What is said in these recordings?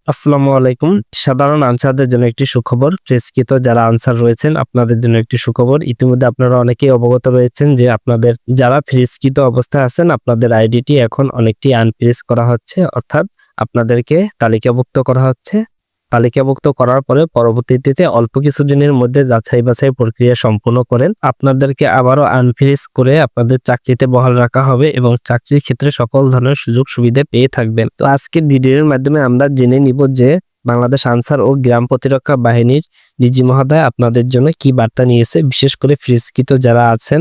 আসসালামু আলাইকুম। সাধারণ আনসারদের জন্য একটি সুখবর। প্রেসকৃত যারা আনসার রয়েছেন আপনাদের জন্য একটি সুখবর। ইতিমধ্যে আপনারা অনেকেই অবগত রয়েছেন যে আপনাদের যারা ফ্রিজকৃত অবস্থায় আছেন আপনাদের আইডিটি এখন অনেকটি আনফ্রিজ করা হচ্ছে, অর্থাৎ আপনাদেরকে তালিকাভুক্ত করা হচ্ছে। তালিকাভুক্ত করার পরে পরবর্তীতে অল্প কিছুদিনের মধ্যে যাচাই বাছাই প্রক্রিয়া সম্পূর্ণ করেন আপনাদেরকে আবারও আনফ্রিজ করে আপনাদের চাকরিতে বহাল রাখা হবে এবং চাকরির ক্ষেত্রে সকল ধরনের সুযোগ সুবিধা পেয়ে থাকবেন। তো আজকের ভিডিওর মাধ্যমে আমরা জেনে নিব যে বাংলাদেশ আনসার ও গ্রাম প্রতিরক্ষা বাহিনীর ডিজি মহোদয় আপনাদের জন্য কি বার্তা নিয়েছে, বিশেষ করে ফ্রিজকৃত যারা আছেন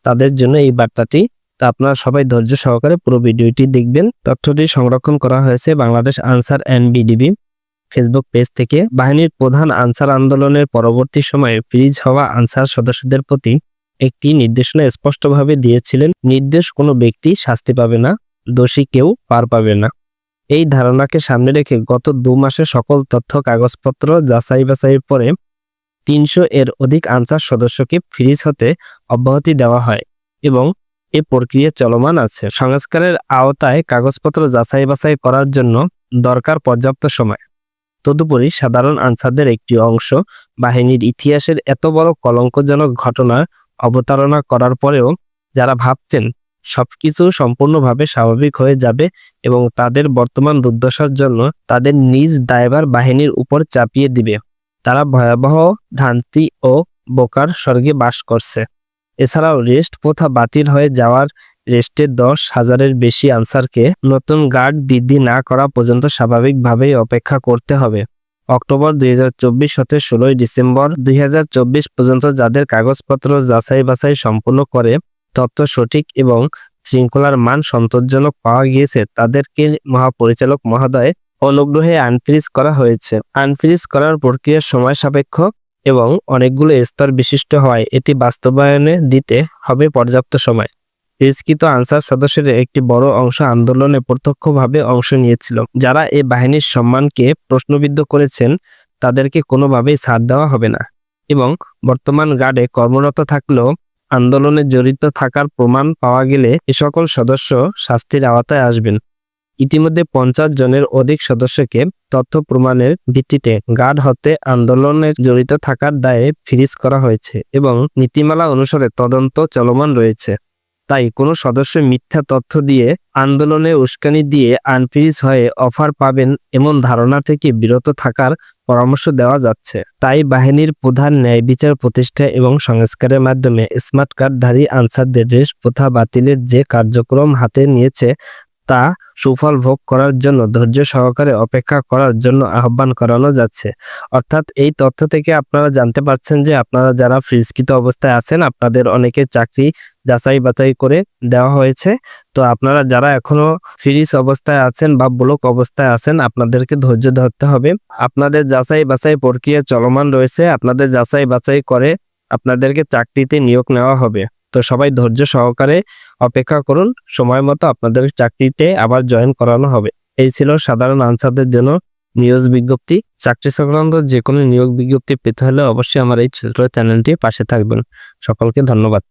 তাদের জন্য এই বার্তাটি। তো আপনারা সবাই ধৈর্য সহকারে পুরো ভিডিওটি দেখবেন। তথ্যটি সংরক্ষণ করা হয়েছে বাংলাদেশ আনসার এনবিডিবি ফেসবুক পেজ থেকে। বাহিনীর প্রধান আনসার আন্দোলনের পরবর্তী সময়ে ফ্রিজ হওয়া আনসার সদস্যদের প্রতি একটি নির্দেশনা স্পষ্টভাবে দিয়েছিলেন। নির্দেশ কোনো ব্যক্তি শাস্তি পাবে না, দোষী কেউ পার পাবে না। এই ধারণাকে সামনে রেখে গত 2 মাসে সকল তথ্য কাগজপত্র যাচাই বাছাইয়ের পরে 300 এর অধিক আনসার সদস্যকে ফ্রিজ হতে অব্যাহতি দেওয়া হয় এবং এ প্রক্রিয়া চলমান আছে। সংস্কারের আওতায় কাগজপত্র যাচাই বাছাই করার জন্য দরকার পর্যাপ্ত সময়। তদুপরি সাধারণ আনসারদের একটি অংশ বাহিনীর ইতিহাসের এত বড় কলঙ্কজনক ঘটনার অবতারণা করার পরেও যারা ভাবছেন সবকিছু সম্পূর্ণভাবে স্বাভাবিক হয়ে যাবে এবং তাদের বর্তমান দুর্দশার জন্য তাদের নিজ দায়ভার বাহিনীর উপর চাপিয়ে দিবে, তারা ভয়াবহ ভ্রান্তি ও বোকার স্বর্গে বাস করছে। এছাড়াও রেস্ট প্রথা বাতিল হয়ে যাওয়ার রেস্টে 10,000-এর বেশি আনসারকে নতুন গার্ড বৃদ্ধি না করা পর্যন্ত স্বাভাবিকভাবেই অপেক্ষা করতে হবে। অক্টোবর 2024 হতে 16 ডিসেম্বর 2024 পর্যন্ত যাদের কাগজপত্র যাচাই বাছাই সম্পূর্ণ করে তথ্য সঠিক এবং শৃঙ্খলার মান সন্তোষজনক পাওয়া গিয়েছে তাদেরকে মহাপরিচালক মহোদয় অনুগ্রহে আনফ্রিজ করা হয়েছে। আনফ্রিজ করার প্রক্রিয়া সময় সাপেক্ষ এবং অনেকগুলো স্তর বিশিষ্ট হয়, এটি বাস্তবায়নে দিতে হবে পর্যাপ্ত সময়। ফ্রিজকৃত আনসার সদস্যদের একটি বড় অংশ আন্দোলনে প্রত্যক্ষভাবে অংশ নিয়েছিল। যারা এই বাহিনীর সম্মানকে প্রশ্নবিদ্ধ করেছেন তাদেরকে কোনোভাবেই ছাড় দেওয়া হবে না এবং বর্তমান গার্ডে কর্মরত থাকলেও আন্দোলনে জড়িত থাকার প্রমাণ পাওয়া গেলে এ সকল সদস্য শাস্তির আওতায় আসবেন। ইতিমধ্যে 50 জনের অধিক সদস্যকে তথ্য প্রমাণের ভিত্তিতে গার্ড হতে আন্দোলনে জড়িত থাকার দায়ে ফ্রিজ করা হয়েছে এবং নীতিমালা অনুসারে তদন্ত চলমান রয়েছে। তাই কোনো সদস্য মিথ্যা তথ্য দিয়ে আন্দোলনে উস্কানি দিয়ে আনফ্রিজ হয়ে অফার পাবেন এমন ধারণা থেকে বিরত থাকার পরামর্শ দেওয়া যাচ্ছে। তাই বাহিনীর প্রধান ন্যায় বিচার প্রতিষ্ঠা এবং সংস্কারের মাধ্যমে স্মার্ট কার্ডধারী আনসারদের রেস্ট প্রথা বাতিলের যে কার্যক্রম হাতে নিয়েছে তা সুফল ভোগ করার জন্য ধৈর্য সহকারে অপেক্ষা করার জন্য আহ্বান করানো যাচ্ছে। অর্থাৎ এই তথ্য থেকে আপনারা জানতে পারছেন যে আপনারা যারা ফ্রিজকৃত অবস্থায় আছেন আপনাদের অনেকের চাকরি যাচাই বাছাই করে দেওয়া হয়েছে। তো আপনারা যারা এখনো ফ্রিজ অবস্থায় আছেন বা ব্লক অবস্থায় আছেন আপনাদেরকে ধৈর্য ধরতে হবে। আপনাদের যাচাই বাছাই প্রক্রিয়া চলমান রয়েছে, আপনাদের যাচাই বাছাই করে আপনাদেরকে চাকরিতে নিয়োগ নেওয়া হবে। তো সবাই ধৈর্য সহকারে অপেক্ষা করুন, সময় মতো আপনাদের চাকরিতে আবার জয়েন করানো হবে। এই ছিল সাধারণ আনসারদের জন্য নিয়োগ বিজ্ঞপ্তি। চাকরি সংক্রান্ত যে কোনো নিয়োগ বিজ্ঞপ্তি পেতে হলে অবশ্যই আমার এই ছোট চ্যানেলটি পাশে থাকবেন। সকলকে ধন্যবাদ।